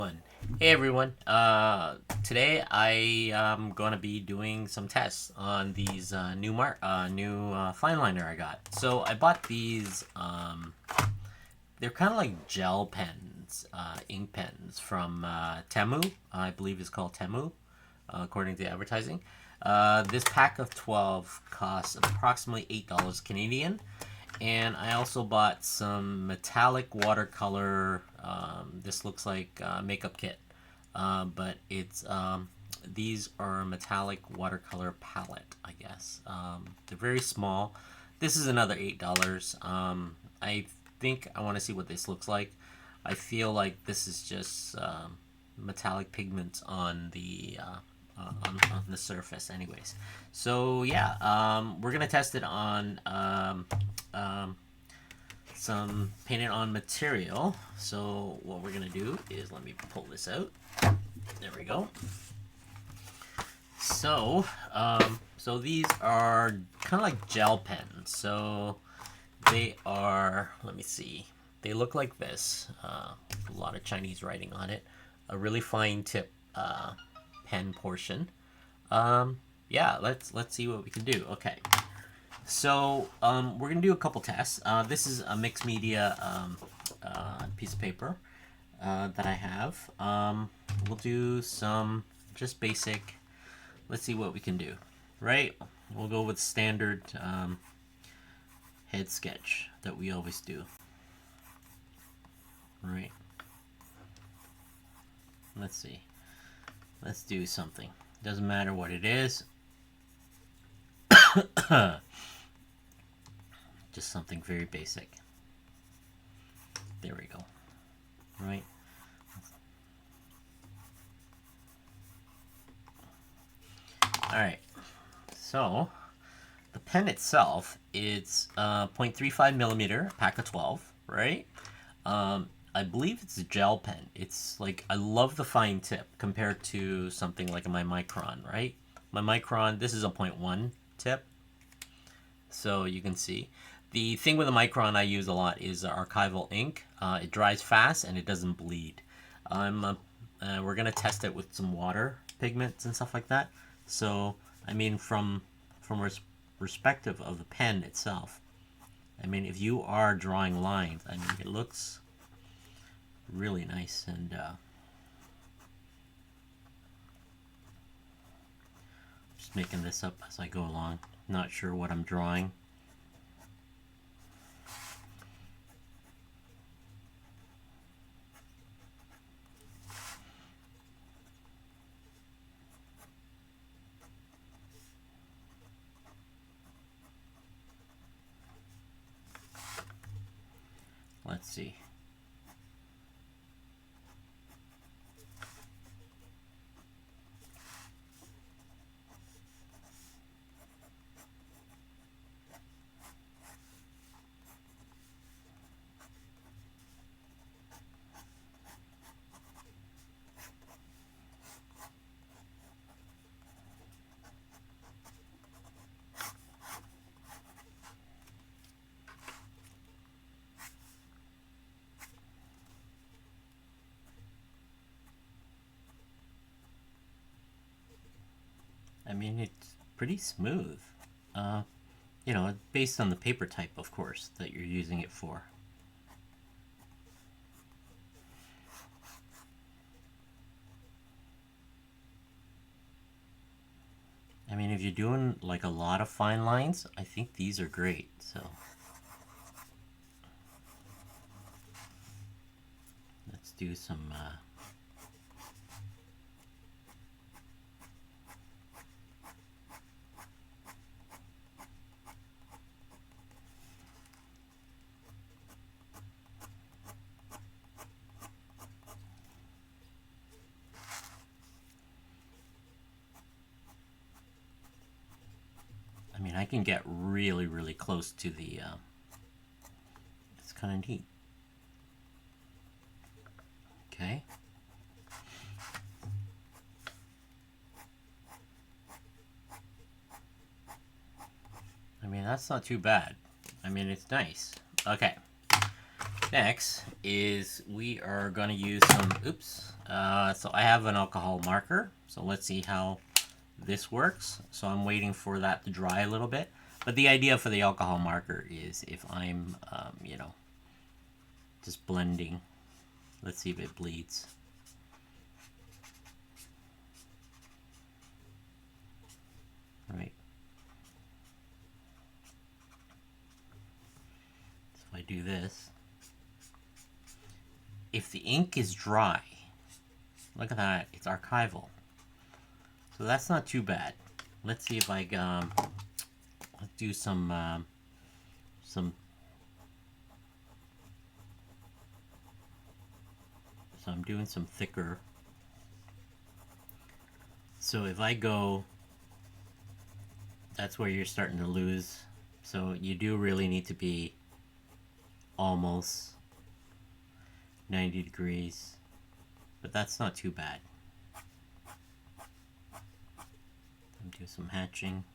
Hey everyone. Today I am gonna be doing some tests on these new fine liner I got. So I bought these. They're kind of like gel pens, ink pens from Temu. I believe it's called Temu, according to the advertising. This pack of 12 costs approximately $8 Canadian. And I also bought some metallic watercolor. This looks like a makeup kit, but it's these are metallic watercolor palette, I guess. They're very small. This is another $8. I think I want to see what this looks like. I feel like this is just metallic pigments on on the surface, anyways. So yeah, we're gonna test it on some painted on material. So what we're gonna do is, let me pull this out. There we go. So these are kind of like gel pens. So they are, let me see, they look like this. A lot of Chinese writing on it. A really fine tip pen portion. Yeah, let's see what we can do. Okay. So we're gonna do a couple tests. This is a mixed media piece of paper that I have. We'll do some just basic. Let's see what we can do. Right? We'll go with standard head sketch that we always do. Right? Let's see. Let's do something. Doesn't matter what it is. Just something very basic. There we go. Right? Alright. So, the pen itself, it's 0.35 millimeter, pack of 12, right? I believe it's a gel pen. It's like, I love the fine tip compared to something like my Micron, right? My Micron, this is a 0.1 tip. So you can see. The thing with the Micron I use a lot is archival ink. It dries fast and it doesn't bleed. We're gonna test it with some water pigments and stuff like that. So I mean, from perspective of the pen itself, I mean, if you are drawing lines, I mean, it looks really nice. And just making this up as I go along. Not sure what I'm drawing. Let's see. I mean, it's pretty smooth. You know, based on the paper type, of course, that you're using it for. I mean, if you're doing like a lot of fine lines, I think these are great. So let's do some I mean, I can get really, really close to the it's kind of neat. Okay. I mean, that's not too bad. I mean, it's nice. Okay. Next is we are going to use some, oops, so I have an alcohol marker, so let's see how this works. So I'm waiting for that to dry a little bit, but the idea for the alcohol marker is if I'm, you know, just blending, let's see if it bleeds. Right. So if I do this, if the ink is dry, look at that, it's archival. So that's not too bad. Let's see if I let's do some. So I'm doing some thicker. So if I go, that's where you're starting to lose. So you do really need to be almost 90 degrees, but that's not too bad. Do some hatching.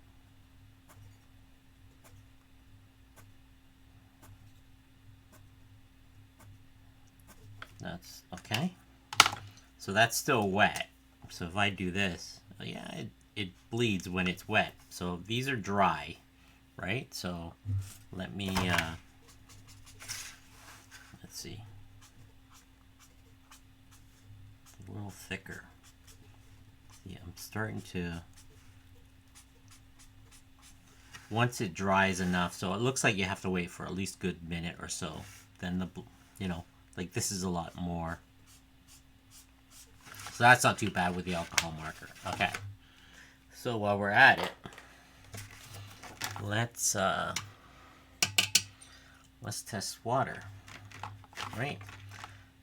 That's okay. So that's still wet. So if I do this, yeah, it bleeds when it's wet. So these are dry, right? So let me, let's see. A little thicker. Yeah, I'm starting to, once it dries enough, so it looks like you have to wait for at least a good minute or so. Then the, you know, like this is a lot more. So that's not too bad with the alcohol marker. Okay. So while we're at it, let's test water. Right.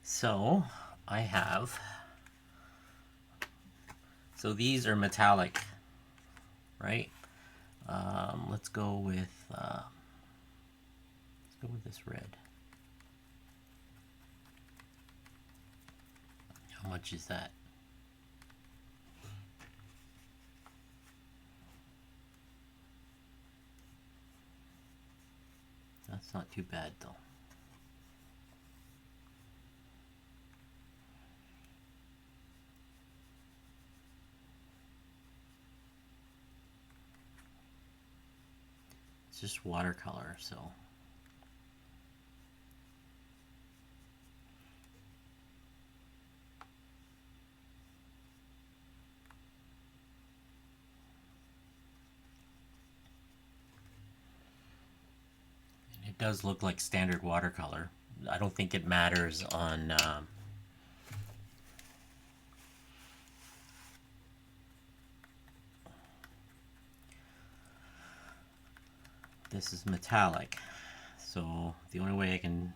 So I have, so these are metallic, right? Let's go with this red. How much is that? That's not too bad though. It's just watercolor, so. It does look like standard watercolor. I don't think it matters on this is metallic, so the only way I can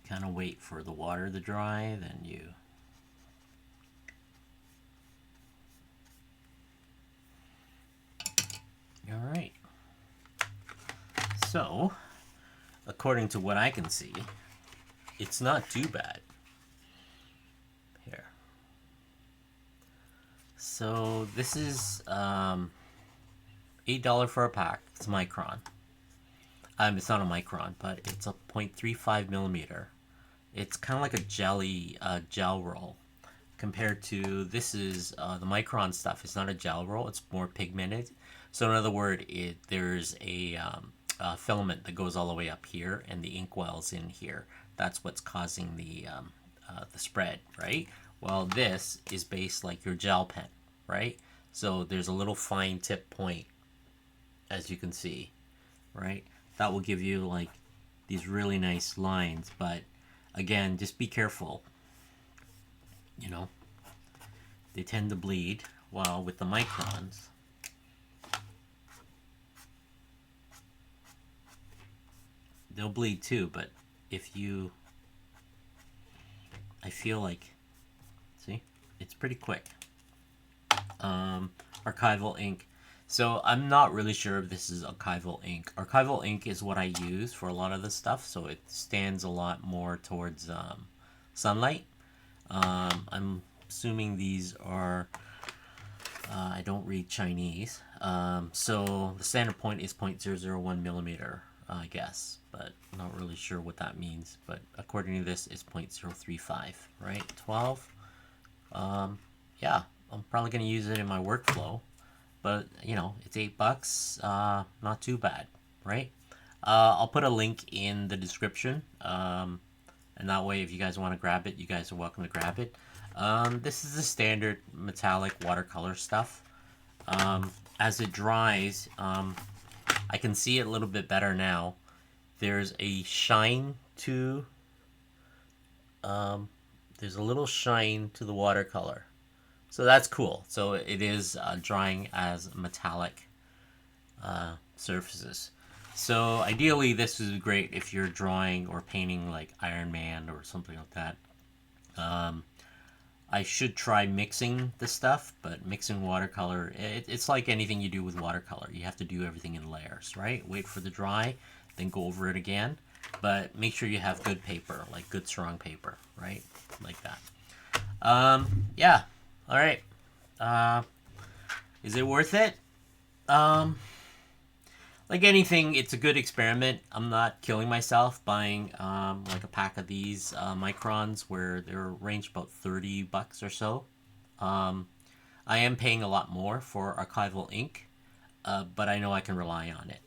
kind of wait for the water to dry, then you all right. So according to what I can see, it's not too bad here. So this is $8 for a pack. It's micron. It's not a micron, but it's a 0.35 millimeter. It's kind of like a gel roll. Compared to this is the micron stuff. It's not a gel roll. It's more pigmented. So in other words, there's a filament that goes all the way up here, and the ink wells in here. That's what's causing the spread, right? Well, this is based like your gel pen, right? So there's a little fine tip point, as you can see, right? That will give you like these really nice lines, but again, just be careful. You know, they tend to bleed, while with the microns, they'll bleed too, but if you, I feel like, see, it's pretty quick. archival ink. So I'm not really sure if this is archival ink. Archival ink is what I use for a lot of this stuff, so it stands a lot more towards sunlight. I'm assuming these are, I don't read Chinese, so the standard point is 0.001 millimeter, I guess, but I'm not really sure what that means. But according to this, it's 0.035, right? 12. Yeah, I'm probably going to use it in my workflow, but you know, it's $8, not too bad, right? I'll put a link in the description, and that way if you guys want to grab it, you guys are welcome to grab it. This is the standard metallic watercolor stuff. As it dries, I can see it a little bit better now. There's a shine to, there's a little shine to the watercolor. So that's cool. So it is drying as metallic surfaces. So ideally this is great if you're drawing or painting like Iron Man or something like that. I should try mixing the stuff, but mixing watercolor, it's like anything you do with watercolor. You have to do everything in layers, right? Wait for the dry, then go over it again. But make sure you have good paper, like good strong paper, right? Like that. Yeah. All right. Is it worth it? Like anything, it's a good experiment. I'm not killing myself buying like a pack of these microns where they're ranged about $30 or so. I am paying a lot more for archival ink, but I know I can rely on it.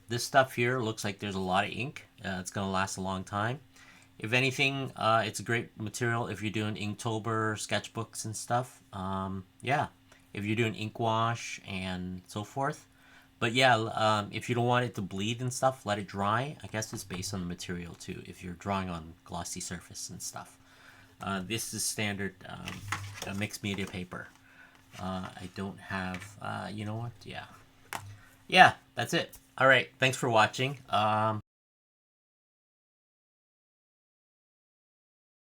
This stuff here looks like there's a lot of ink. It's going to last a long time. If anything, it's a great material if you're doing Inktober sketchbooks and stuff. Yeah, if you're doing ink wash and so forth. But yeah, if you don't want it to bleed and stuff, let it dry. I guess it's based on the material too, if you're drawing on glossy surface and stuff. This is standard mixed media paper. I don't have, you know what? Yeah. Yeah, that's it. All right, thanks for watching.